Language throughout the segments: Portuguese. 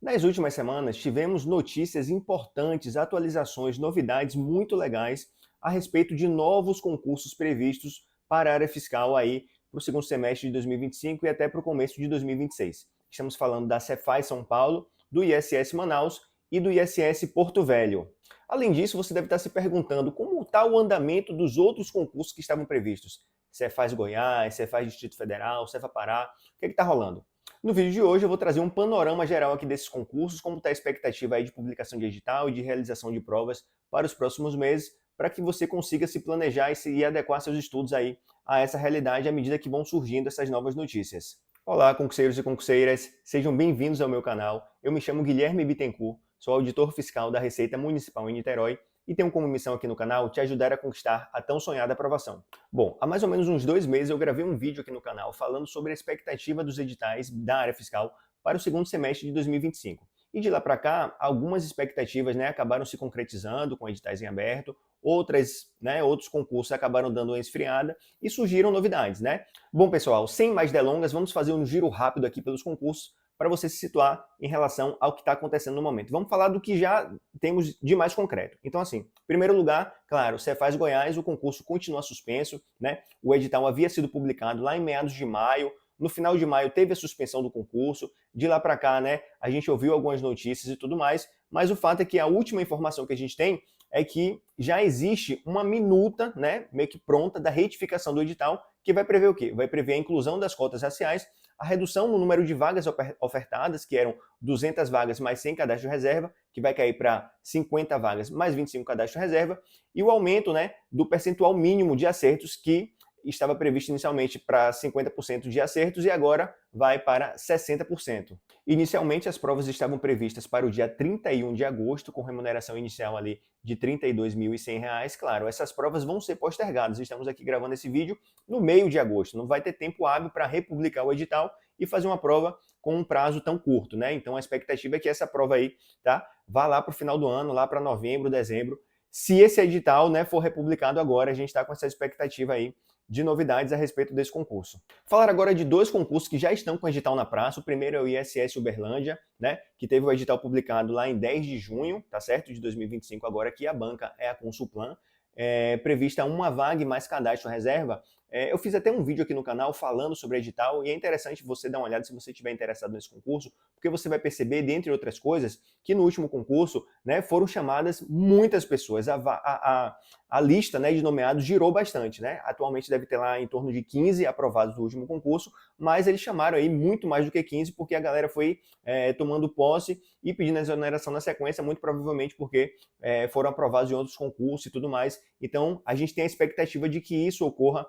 Nas últimas semanas, tivemos notícias importantes, atualizações, novidades muito legais a respeito de novos concursos previstos para a área fiscal aí para o segundo semestre de 2025 e até para o começo de 2026. Estamos falando da Cefaz São Paulo, do ISS Manaus e do ISS Porto Velho. Além disso, você deve estar se perguntando como está o andamento dos outros concursos que estavam previstos. Cefaz Goiás, Cefaz Distrito Federal, Cefa Pará, o que está rolando? No vídeo de hoje eu vou trazer um panorama geral aqui desses concursos, como está a expectativa aí de publicação de edital e de realização de provas para os próximos meses, para que você consiga se planejar e adequar seus estudos aí a essa realidade à medida que vão surgindo essas novas notícias. Olá, concurseiros e concurseiras, sejam bem-vindos ao meu canal. Eu me chamo Guilherme Bittencourt, sou auditor fiscal da Receita Municipal em Niterói e tenho como missão aqui no canal te ajudar a conquistar a tão sonhada aprovação. Bom, há mais ou menos uns 2 meses eu gravei um vídeo aqui no canal falando sobre a expectativa dos editais da área fiscal para o segundo semestre de 2025. E de lá para cá, algumas expectativas acabaram se concretizando com editais em aberto, outros concursos acabaram dando uma esfriada e surgiram novidades, Bom, pessoal, sem mais delongas, vamos fazer um giro rápido aqui pelos concursos para você se situar em relação ao que está acontecendo no momento. Vamos falar do que já temos de mais concreto. Então, assim, em primeiro lugar, claro, Cefaz Goiás, o concurso continua suspenso, O edital havia sido publicado lá em meados de maio. No final de maio teve a suspensão do concurso. De lá para cá, a gente ouviu algumas notícias e tudo mais, mas o fato é que a última informação que a gente tem é que já existe uma minuta, meio que pronta, da retificação do edital, que vai prever o quê? Vai prever a inclusão das cotas raciais, a redução no número de vagas ofertadas, que eram 200 vagas mais 100 cadastro reserva, que vai cair para 50 vagas mais 25 cadastro reserva, e o aumento do percentual mínimo de acertos, que estava previsto inicialmente para 50% de acertos e agora vai para 60%. Inicialmente, as provas estavam previstas para o dia 31 de agosto, com remuneração inicial ali de R$ 32.100. Claro, essas provas vão ser postergadas. Estamos aqui gravando esse vídeo no meio de agosto. Não vai ter tempo hábil para republicar o edital e fazer uma prova com um prazo tão curto, Então, a expectativa é que essa prova aí, vá lá para o final do ano, lá para novembro, dezembro. Se esse edital, for republicado agora, a gente está com essa expectativa aí de novidades a respeito desse concurso. Falar agora de 2 concursos que já estão com edital na praça. O primeiro é o ISS Uberlândia, que teve o edital publicado lá em 10 de junho, tá certo? De 2025 agora, que a banca é a Consulplan, prevista uma vaga e mais cadastro reserva. Eu fiz até um vídeo aqui no canal falando sobre edital e é interessante você dar uma olhada se você estiver interessado nesse concurso, porque você vai perceber, dentre outras coisas, que no último concurso foram chamadas muitas pessoas. A lista de nomeados girou bastante. Atualmente deve ter lá em torno de 15 aprovados do último concurso, mas eles chamaram aí muito mais do que 15 porque a galera foi tomando posse e pedindo exoneração na sequência, muito provavelmente porque foram aprovados em outros concursos e tudo mais. Então, a gente tem a expectativa de que isso ocorra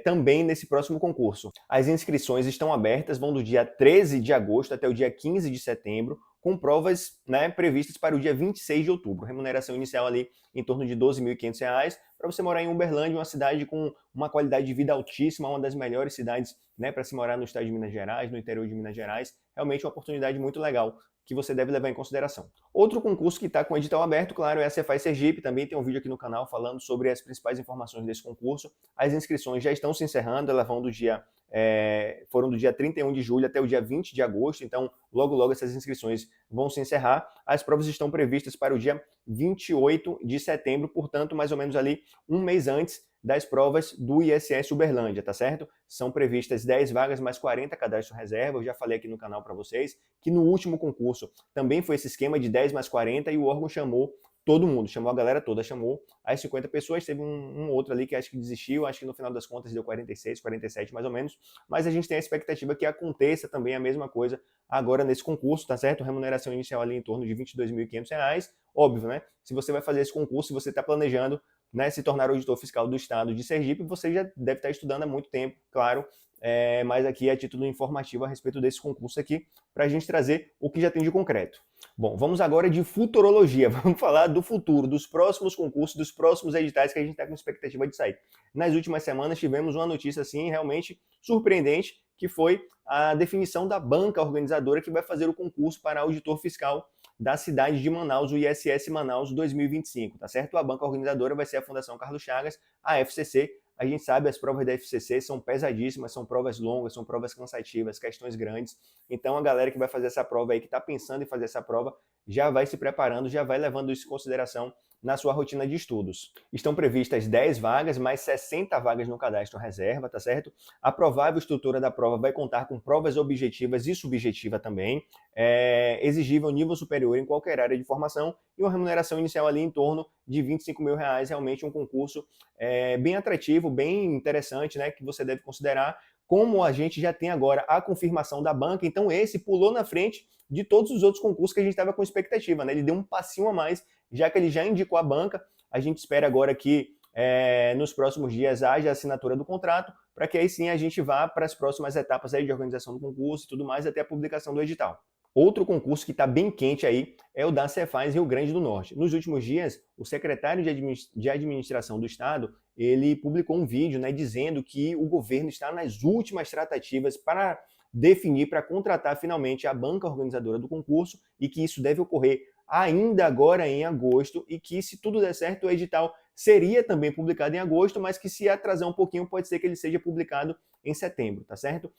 também nesse próximo concurso. As inscrições estão abertas, vão do dia 13 de agosto até o dia 15 de setembro, com provas previstas para o dia 26 de outubro. Remuneração inicial ali em torno de R$ 12.500 para você morar em Uberlândia, uma cidade com uma qualidade de vida altíssima, uma das melhores cidades para se morar no estado de Minas Gerais, no interior de Minas Gerais. Realmente uma oportunidade muito legal que você deve levar em consideração. Outro concurso que está com edital aberto, claro, é a Cefaz Sergipe. Também tem um vídeo aqui no canal falando sobre as principais informações desse concurso. As inscrições já estão se encerrando, elas vão foram do dia 31 de julho até o dia 20 de agosto, então logo essas inscrições vão se encerrar. As provas estão previstas para o dia 28 de setembro, portanto, mais ou menos ali um mês antes das provas do ISS Uberlândia, tá certo? São previstas 10 vagas mais 40 cadastro reserva. Eu já falei aqui no canal para vocês que no último concurso também foi esse esquema de 10 mais 40 e o órgão chamou todo mundo, chamou a galera toda, chamou as 50 pessoas. Teve um outro ali que acho que desistiu, acho que no final das contas deu 46, 47 mais ou menos, mas a gente tem a expectativa que aconteça também a mesma coisa agora nesse concurso, tá certo? Remuneração inicial ali em torno de R$ 22.500, óbvio, Se você vai fazer esse concurso, se você está planejando se tornar auditor fiscal do estado de Sergipe, você já deve estar estudando há muito tempo, claro, mas aqui é título informativo a respeito desse concurso aqui, para a gente trazer o que já tem de concreto. Bom, vamos agora de futurologia, vamos falar do futuro, dos próximos concursos, dos próximos editais que a gente está com expectativa de sair. Nas últimas semanas tivemos uma notícia assim realmente surpreendente, que foi a definição da banca organizadora que vai fazer o concurso para auditor fiscal da cidade de Manaus, o ISS Manaus 2025, tá certo? A banca organizadora vai ser a Fundação Carlos Chagas, a FCC, A gente sabe as provas da FCC são pesadíssimas, são provas longas, são provas cansativas, questões grandes. Então a galera que vai fazer essa prova aí, que está pensando em fazer essa prova, já vai se preparando, já vai levando isso em consideração na sua rotina de estudos. Estão previstas 10 vagas, mais 60 vagas no cadastro reserva, tá certo? A provável estrutura da prova vai contar com provas objetivas e subjetiva também, exigível nível superior em qualquer área de formação e uma remuneração inicial ali em torno de R$ 25 mil, realmente um concurso bem atrativo, bem interessante, né, que você deve considerar. Como a gente já tem agora a confirmação da banca, então esse pulou na frente de todos os outros concursos que a gente estava com expectativa, né? Ele deu um passinho a mais, já que ele já indicou a banca. A gente espera agora que nos próximos dias haja a assinatura do contrato, para que aí sim a gente vá para as próximas etapas aí de organização do concurso e tudo mais, até a publicação do edital. Outro concurso que está bem quente aí é o da Cefaz Rio Grande do Norte. Nos últimos dias, o secretário de Administração do Estado, ele publicou um vídeo, né, dizendo que o governo está nas últimas tratativas para definir, para contratar finalmente a banca organizadora do concurso e que isso deve ocorrer ainda agora em agosto e que, se tudo der certo, o edital seria também publicado em agosto, mas que se atrasar um pouquinho pode ser que ele seja publicado em setembro, tá certo?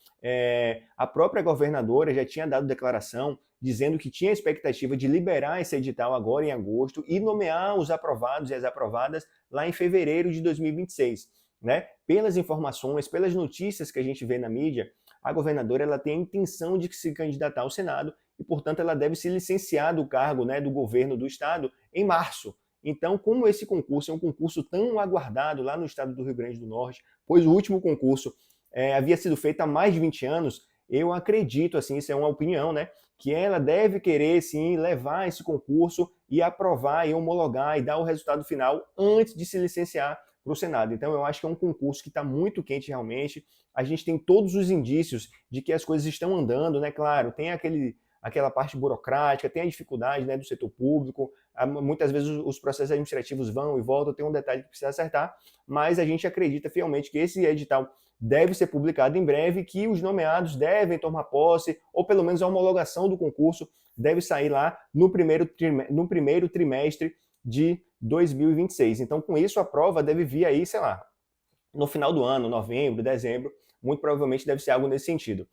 A própria governadora já tinha dado declaração dizendo que tinha a expectativa de liberar esse edital agora em agosto e nomear os aprovados e as aprovadas lá em fevereiro de 2026. Né? Pelas informações, pelas notícias que a gente vê na mídia, a governadora ela tem a intenção de se candidatar ao Senado e, portanto, ela deve se licenciar do cargo, né, do governo do estado em março. Então, como esse concurso é um concurso tão aguardado lá no estado do Rio Grande do Norte, pois o último concurso havia sido feito há mais de 20 anos, eu acredito, assim, isso é uma opinião, né, que ela deve querer, sim, levar esse concurso e aprovar e homologar e dar o resultado final antes de se licenciar para o Senado. Então, eu acho que é um concurso que está muito quente realmente. A gente tem todos os indícios de que as coisas estão andando, né? Claro, tem aquela parte burocrática, tem a dificuldade, né, do setor público, muitas vezes os processos administrativos vão e voltam, tem um detalhe que precisa acertar, mas a gente acredita fielmente que esse edital deve ser publicado em breve, que os nomeados devem tomar posse, ou pelo menos a homologação do concurso deve sair lá no primeiro trimestre de 2026. Então, com isso, a prova deve vir aí, sei lá, no final do ano, novembro, dezembro, muito provavelmente deve ser algo nesse sentido.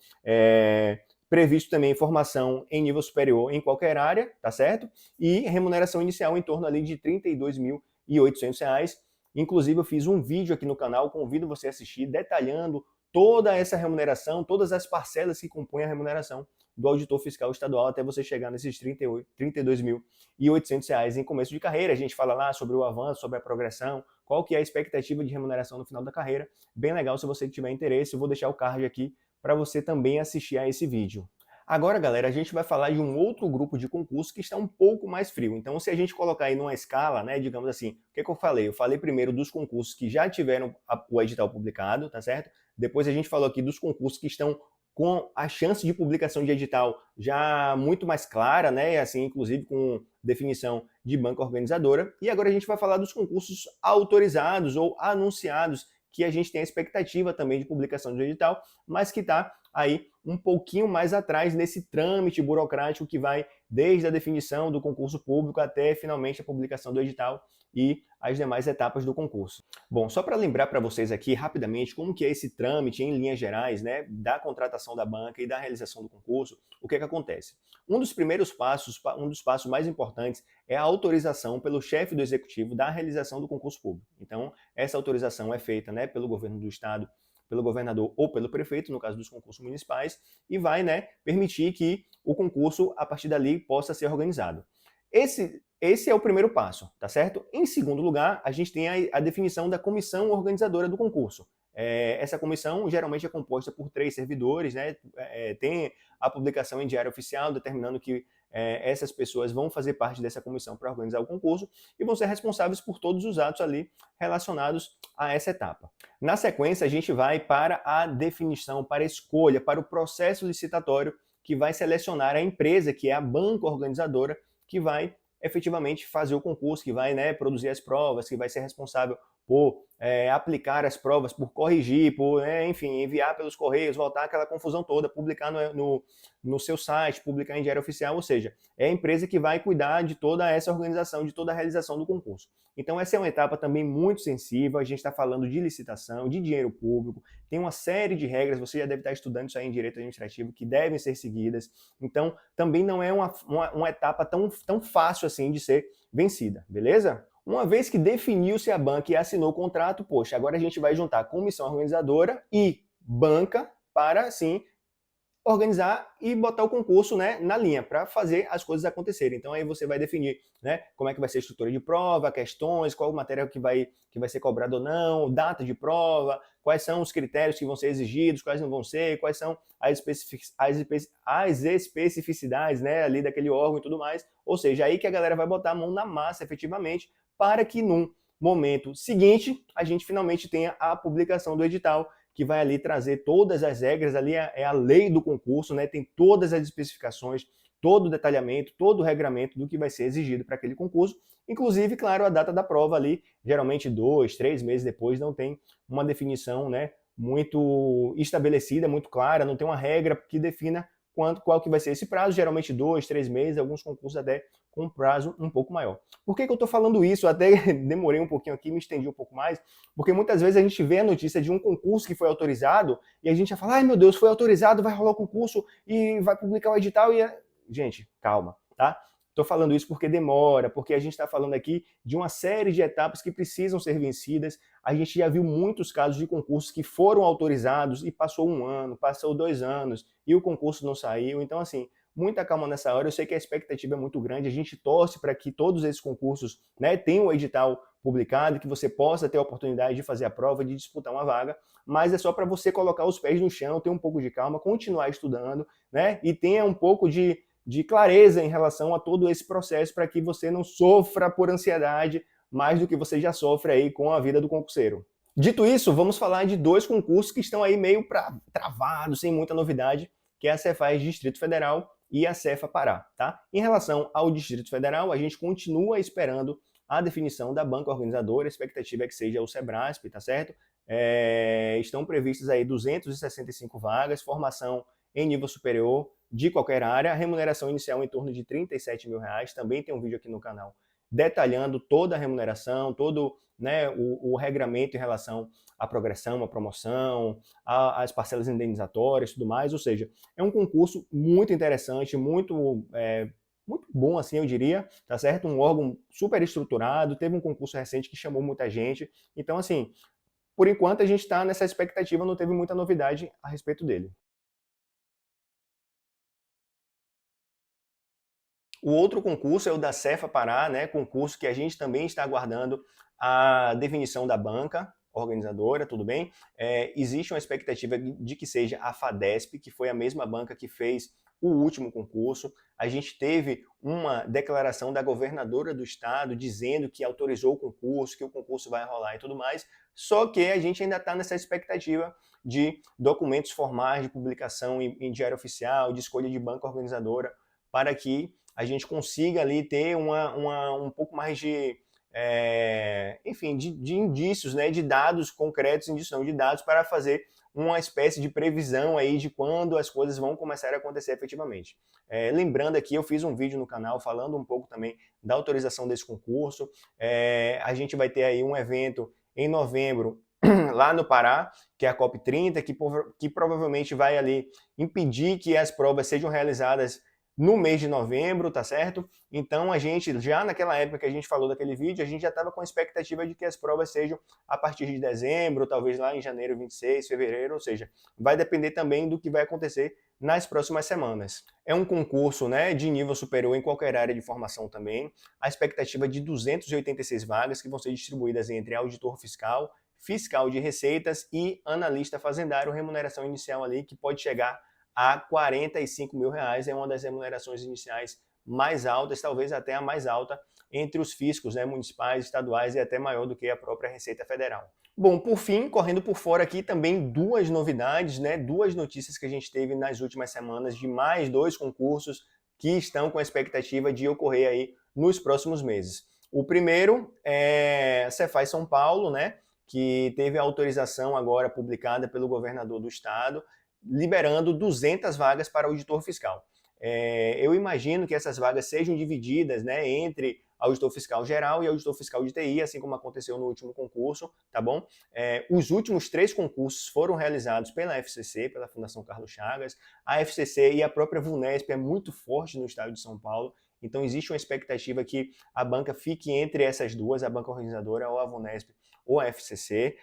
Previsto também formação em nível superior em qualquer área, tá certo? E remuneração inicial em torno ali de R$ 32.800. Inclusive, eu fiz um vídeo aqui no canal, convido você a assistir, detalhando toda essa remuneração, todas as parcelas que compõem a remuneração do auditor fiscal estadual até você chegar nesses R$ 32.800 em começo de carreira. A gente fala lá sobre o avanço, sobre a progressão, qual que é a expectativa de remuneração no final da carreira. Bem legal, se você tiver interesse, eu vou deixar o card aqui para você também assistir a esse vídeo. Agora, galera, a gente vai falar de um outro grupo de concurso que está um pouco mais frio. Então, se a gente colocar aí numa escala, né, digamos assim, o que eu falei? Eu falei primeiro dos concursos que já tiveram o edital publicado, tá certo? Depois a gente falou aqui dos concursos que estão com a chance de publicação de edital já muito mais clara, né, assim, inclusive com definição de banca organizadora. E agora a gente vai falar dos concursos autorizados ou anunciados, que a gente tem a expectativa também de publicação de edital, mas que está aí um pouquinho mais atrás nesse trâmite burocrático que vai desde a definição do concurso público até finalmente a publicação do edital e as demais etapas do concurso. Bom, só para lembrar para vocês aqui rapidamente como que é esse trâmite em linhas gerais, né, da contratação da banca e da realização do concurso, o que acontece? Um dos primeiros passos, um dos passos mais importantes é a autorização pelo chefe do executivo da realização do concurso público. Então, essa autorização é feita, né, pelo governo do estado, pelo governador ou pelo prefeito, no caso dos concursos municipais, e vai, né, permitir que o concurso, a partir dali, possa ser organizado. Esse é o primeiro passo, tá certo? Em segundo lugar, a gente tem a definição da comissão organizadora do concurso. Essa comissão geralmente é composta por 3 servidores, né? Tem a publicação em diário oficial determinando que essas pessoas vão fazer parte dessa comissão para organizar o concurso e vão ser responsáveis por todos os atos ali relacionados a essa etapa. Na sequência, a gente vai para a definição, para a escolha, para o processo licitatório que vai selecionar a empresa, que é a banca organizadora, que vai efetivamente fazer o concurso, que vai, né, produzir as provas, que vai ser responsável aplicar as provas, por corrigir, por, enfim, enviar pelos correios, voltar aquela confusão toda, publicar no seu site, publicar em diário oficial, ou seja, é a empresa que vai cuidar de toda essa organização, de toda a realização do concurso. Então essa é uma etapa também muito sensível, a gente está falando de licitação, de dinheiro público, tem uma série de regras, você já deve estar estudando isso aí em direito administrativo, que devem ser seguidas, então também não é uma etapa tão fácil assim de ser vencida, beleza? Uma vez que definiu-se a banca e assinou o contrato, poxa, agora a gente vai juntar a comissão organizadora e banca para, assim, organizar e botar o concurso, né, na linha, para fazer as coisas acontecerem. Então aí você vai definir, né, como é que vai ser a estrutura de prova, questões, qual matéria que vai ser cobrada ou não, data de prova, quais são os critérios que vão ser exigidos, quais não vão ser, quais são as especificidades, né, ali daquele órgão e tudo mais. Ou seja, aí que a galera vai botar a mão na massa, efetivamente, para que num momento seguinte a gente finalmente tenha a publicação do edital, que vai ali trazer todas as regras, ali é a lei do concurso, né? Tem todas as especificações, todo o detalhamento, todo o regramento do que vai ser exigido para aquele concurso, inclusive, claro, a data da prova ali, geralmente 2, 3 meses depois, não tem uma definição, né, muito estabelecida, muito clara, não tem uma regra que defina qual que vai ser esse prazo, geralmente 2, 3 meses, alguns concursos até com um prazo um pouco maior. Por que eu estou falando isso? Eu até demorei um pouquinho aqui, me estendi um pouco mais, porque muitas vezes a gente vê a notícia de um concurso que foi autorizado e a gente já fala, ai meu Deus, foi autorizado, vai rolar o concurso e vai publicar o edital e... Gente, calma, tá? Estou falando isso porque demora, porque a gente está falando aqui de uma série de etapas que precisam ser vencidas. A gente já viu muitos casos de concursos que foram autorizados e passou 1 ano, passou 2 anos e o concurso não saiu. Então, assim, muita calma nessa hora. Eu sei que a expectativa é muito grande. A gente torce para que todos esses concursos, né, tenham o edital publicado, que você possa ter a oportunidade de fazer a prova, de disputar uma vaga, mas é só para você colocar os pés no chão, ter um pouco de calma, continuar estudando, né, e tenha um pouco de clareza em relação a todo esse processo para que você não sofra por ansiedade mais do que você já sofre aí com a vida do concurseiro. Dito isso, vamos falar de 2 concursos que estão aí meio travados, sem muita novidade, que é a Cefaz Distrito Federal e a Cefa Pará, tá? Em relação ao Distrito Federal, a gente continua esperando a definição da banca organizadora, a expectativa é que seja o Sebrasp, tá certo? Estão previstas aí 265 vagas, formação em nível superior, de qualquer área, a remuneração inicial em torno de R$37 mil, também tem um vídeo aqui no canal detalhando toda a remuneração, todo, né, o regramento em relação à progressão, à promoção, às parcelas indenizatórias e tudo mais, ou seja, é um concurso muito interessante, muito bom, assim, eu diria, tá certo? Um órgão super estruturado, teve um concurso recente que chamou muita gente, então, assim, por enquanto a gente está nessa expectativa, não teve muita novidade a respeito dele. O outro concurso é o da Cefa Pará, né, concurso que a gente também está aguardando a definição da banca organizadora, tudo bem? Existe uma expectativa de que seja a FADESP, que foi a mesma banca que fez o último concurso. A gente teve uma declaração da governadora do estado dizendo que autorizou o concurso, que o concurso vai rolar e tudo mais, só que a gente ainda está nessa expectativa de documentos formais de publicação em diário oficial, de escolha de banca organizadora, para que a gente consiga ali ter um pouco mais de, enfim, de indícios, né, de dados concretos, indícios não, de dados para fazer uma espécie de previsão aí de quando as coisas vão começar a acontecer efetivamente. Lembrando aqui, eu fiz um vídeo no canal falando um pouco também da autorização desse concurso. A gente vai ter aí um evento em novembro lá no Pará, que é a COP30, que provavelmente vai ali impedir que as provas sejam realizadas no mês de novembro, tá certo? Então a gente, já naquela época que a gente falou daquele vídeo, a gente já estava com a expectativa de que as provas sejam a partir de dezembro, talvez lá em janeiro, 26, fevereiro, ou seja, vai depender também do que vai acontecer nas próximas semanas. É um concurso, né, de nível superior em qualquer área de formação também. A expectativa é de 286 vagas que vão ser distribuídas entre auditor fiscal, fiscal de receitas e analista fazendário, remuneração inicial ali que pode chegar a R$45 mil, é uma das remunerações iniciais mais altas, talvez até a mais alta entre os fiscos, né, municipais, estaduais e até maior do que a própria Receita Federal. Bom, por fim, correndo por fora aqui também 2 novidades, né, 2 notícias que a gente teve nas últimas semanas de mais 2 concursos que estão com a expectativa de ocorrer aí nos próximos meses. O primeiro é a Cefaz São Paulo, né, que teve a autorização agora publicada pelo governador do estado, liberando 200 vagas para auditor fiscal. Eu imagino que essas vagas sejam divididas, né, entre auditor fiscal geral e auditor fiscal de TI, assim como aconteceu no último concurso, tá bom? Os últimos 3 concursos foram realizados pela FCC, pela Fundação Carlos Chagas. A FCC e a própria VUNESP é muito forte no estado de São Paulo, então existe uma expectativa que a banca fique entre essas duas, a banca organizadora, ou a VUNESP ou a FCC.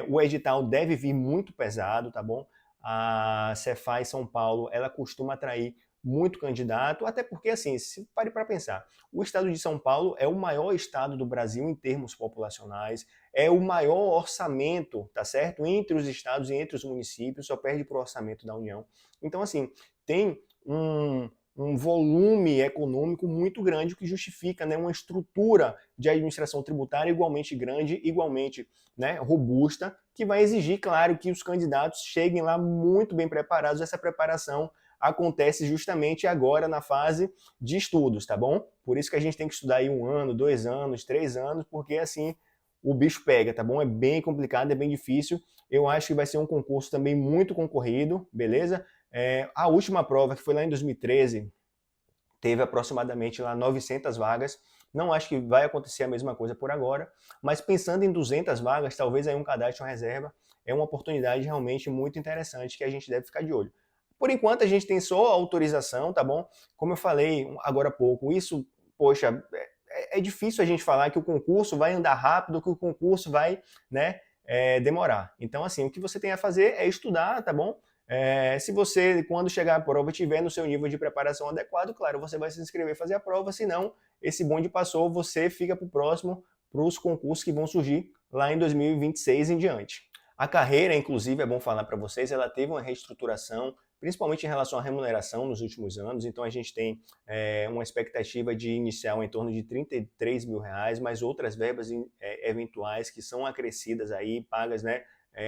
O edital deve vir muito pesado, tá bom? A Cefaz São Paulo, ela costuma atrair muito candidato, até porque, assim, se pare para pensar, o estado de São Paulo é o maior estado do Brasil em termos populacionais, é o maior orçamento, tá certo? Entre os estados e entre os municípios, só perde para o orçamento da União. Então, assim, tem um volume econômico muito grande, o que justifica, né, uma estrutura de administração tributária igualmente grande, igualmente, né, robusta, que vai exigir, claro, que os candidatos cheguem lá muito bem preparados. Essa preparação acontece justamente agora na fase de estudos, tá bom? Por isso que a gente tem que estudar aí 1 ano, 2 anos, 3 anos, porque assim o bicho pega, tá bom? É bem complicado, é bem difícil. Eu acho que vai ser um concurso também muito concorrido, beleza? A última prova, que foi lá em 2013, teve aproximadamente lá 900 vagas. Não acho que vai acontecer a mesma coisa por agora, mas pensando em 200 vagas, talvez aí um cadastro reserva é uma oportunidade realmente muito interessante que a gente deve ficar de olho. Por enquanto a gente tem só autorização, tá bom? Como eu falei agora há pouco, isso, poxa, é difícil a gente falar que o concurso vai andar rápido, que o concurso vai, né, demorar. Então, assim, o que você tem a fazer é estudar, tá bom? Se você, quando chegar à prova, tiver no seu nível de preparação adequado, claro, você vai se inscrever e fazer a prova, senão, esse bonde passou, você fica para o próximo, para os concursos que vão surgir lá em 2026 em diante. A carreira, inclusive, é bom falar para vocês, ela teve uma reestruturação, principalmente em relação à remuneração nos últimos anos, então a gente tem uma expectativa de inicial em torno de 33 mil reais, mas outras verbas eventuais que são acrescidas aí, pagas, né,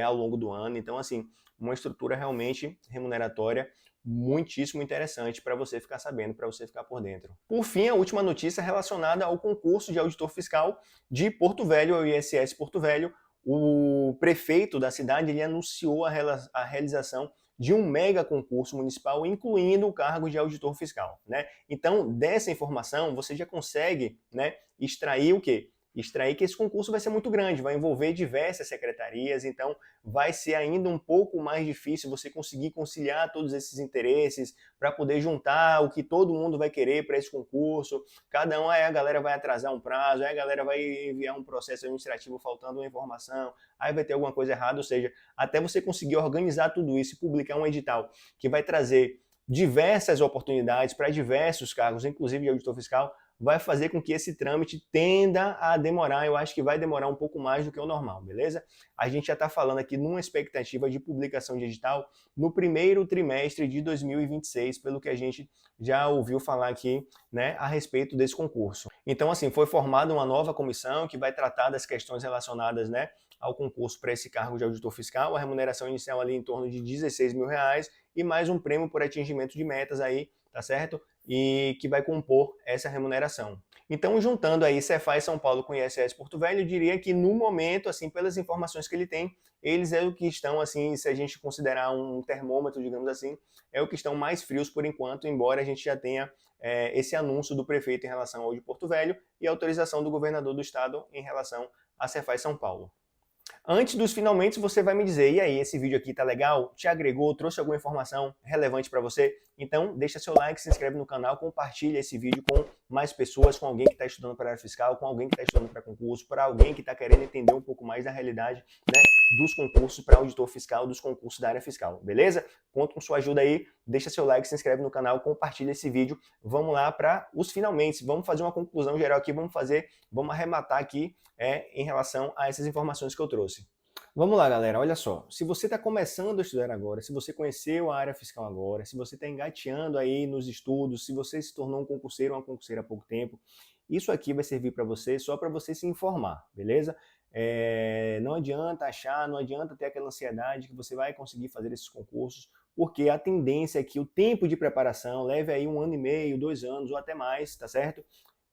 ao longo do ano. Então, assim, uma estrutura realmente remuneratória muitíssimo interessante para você ficar sabendo, para você ficar por dentro. Por fim, a última notícia relacionada ao concurso de auditor fiscal de Porto Velho, o ISS Porto Velho. O prefeito da cidade ele anunciou a realização de um mega concurso municipal, incluindo o cargo de auditor fiscal, né? Então, dessa informação, você já consegue, né, extrair o quê? Extrair que esse concurso vai ser muito grande, vai envolver diversas secretarias, então vai ser ainda um pouco mais difícil você conseguir conciliar todos esses interesses para poder juntar o que todo mundo vai querer para esse concurso. Cada um, aí a galera vai atrasar um prazo, aí a galera vai enviar um processo administrativo faltando uma informação, aí vai ter alguma coisa errada, ou seja, até você conseguir organizar tudo isso e publicar um edital que vai trazer diversas oportunidades para diversos cargos, inclusive de auditor fiscal, vai fazer com que esse trâmite tenda a demorar. Eu acho que vai demorar um pouco mais do que o normal, beleza? A gente já está falando aqui numa expectativa de publicação de edital no primeiro trimestre de 2026, pelo que a gente já ouviu falar aqui, né, a respeito desse concurso. Então, assim, foi formada uma nova comissão que vai tratar das questões relacionadas, né, ao concurso para esse cargo de auditor fiscal. A remuneração inicial ali em torno de 16 mil reais e mais um prêmio por atingimento de metas aí, tá certo? E que vai compor essa remuneração. Então, juntando aí Cefaz São Paulo com ISS Porto Velho, eu diria que no momento, assim, pelas informações que ele tem, eles é o que estão, assim, se a gente considerar um termômetro, digamos assim, é o que estão mais frios por enquanto, embora a gente já tenha esse anúncio do prefeito em relação ao de Porto Velho e a autorização do governador do estado em relação a Cefaz São Paulo. Antes dos finalmente, você vai me dizer, e aí, esse vídeo aqui tá legal? Te agregou? Trouxe alguma informação relevante para você? Então, deixa seu like, se inscreve no canal, compartilha esse vídeo com mais pessoas, com alguém que está estudando para a área fiscal, com alguém que está estudando para concurso, para alguém que está querendo entender um pouco mais da realidade, né, dos concursos para auditor fiscal, dos concursos da área fiscal, beleza? Conto com sua ajuda aí, deixa seu like, se inscreve no canal, compartilha esse vídeo. Vamos lá para os finalmente, vamos fazer uma conclusão geral aqui, vamos arrematar aqui em relação a essas informações que eu trouxe. Vamos lá, galera, olha só. Se você está começando a estudar agora, se você conheceu a área fiscal agora, se você está engateando aí nos estudos, se você se tornou um concurseiro ou uma concurseira há pouco tempo, isso aqui vai servir para você só para você se informar, beleza? Não adianta achar, não adianta ter aquela ansiedade que você vai conseguir fazer esses concursos, porque a tendência é que o tempo de preparação leve aí 1 ano e meio, 2 anos ou até mais, tá certo?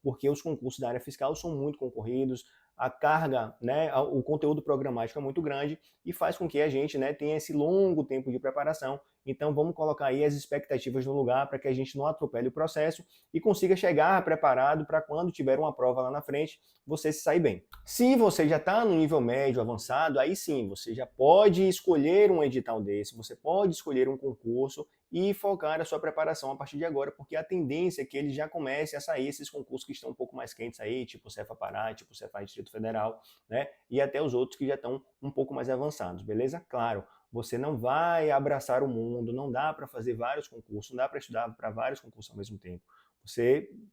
porque os concursos da área fiscal são muito concorridos, a carga, né, o conteúdo programático é muito grande e faz com que a gente, né, tenha esse longo tempo de preparação. Então vamos colocar aí as expectativas no lugar para que a gente não atropele o processo e consiga chegar preparado para quando tiver uma prova lá na frente, você se sair bem. Se você já está no nível médio avançado, aí sim, você já pode escolher um edital desse, você pode escolher um concurso e focar a sua preparação a partir de agora, porque a tendência é que ele já comece a sair esses concursos que estão um pouco mais quentes aí, tipo o Cefa Pará, tipo o Cefa Distrito Federal, né? E até os outros que já estão um pouco mais avançados, beleza? Claro, você não vai abraçar o mundo, não dá para fazer vários concursos, não dá para estudar para vários concursos ao mesmo tempo.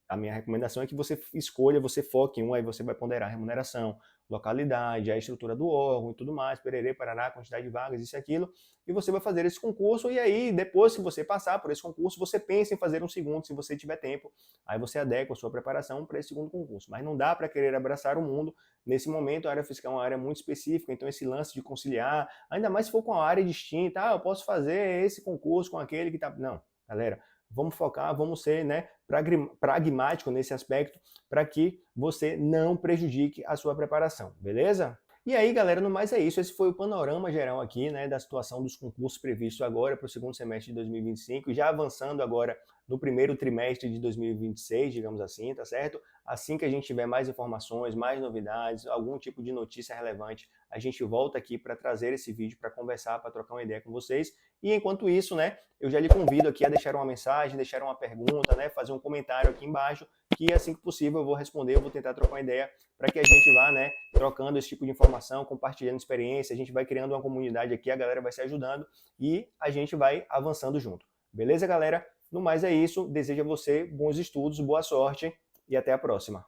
A minha recomendação é que você escolha, você foque em um, aí você vai ponderar a remuneração, localidade, a estrutura do órgão e tudo mais, pererê, parará, quantidade de vagas, isso e aquilo, e você vai fazer esse concurso, e aí, depois, se você passar por esse concurso, você pensa em fazer um segundo, se você tiver tempo, aí você adequa a sua preparação para esse segundo concurso. Mas não dá para querer abraçar o mundo. Nesse momento, a área fiscal é uma área muito específica, então esse lance de conciliar, ainda mais se for com uma área distinta, eu posso fazer esse concurso com aquele que está... Não, galera, vamos focar, vamos ser, né, pragmático nesse aspecto para que você não prejudique a sua preparação, beleza? E aí, galera, no mais é isso. Esse foi o panorama geral aqui, né, da situação dos concursos previstos agora para o segundo semestre de 2025, já avançando agora no primeiro trimestre de 2026, digamos assim, tá certo? Assim que a gente tiver mais informações, mais novidades, algum tipo de notícia relevante, a gente volta aqui para trazer esse vídeo para conversar, para trocar uma ideia com vocês. E enquanto isso, né, eu já lhe convido aqui a deixar uma mensagem, deixar uma pergunta, né, fazer um comentário aqui embaixo, que assim que possível eu vou responder, eu vou tentar trocar uma ideia para que a gente vá, né, trocando esse tipo de informação, compartilhando experiência, a gente vai criando uma comunidade aqui, a galera vai se ajudando e a gente vai avançando junto. Beleza, galera? No mais é isso, desejo a você bons estudos, boa sorte e até a próxima.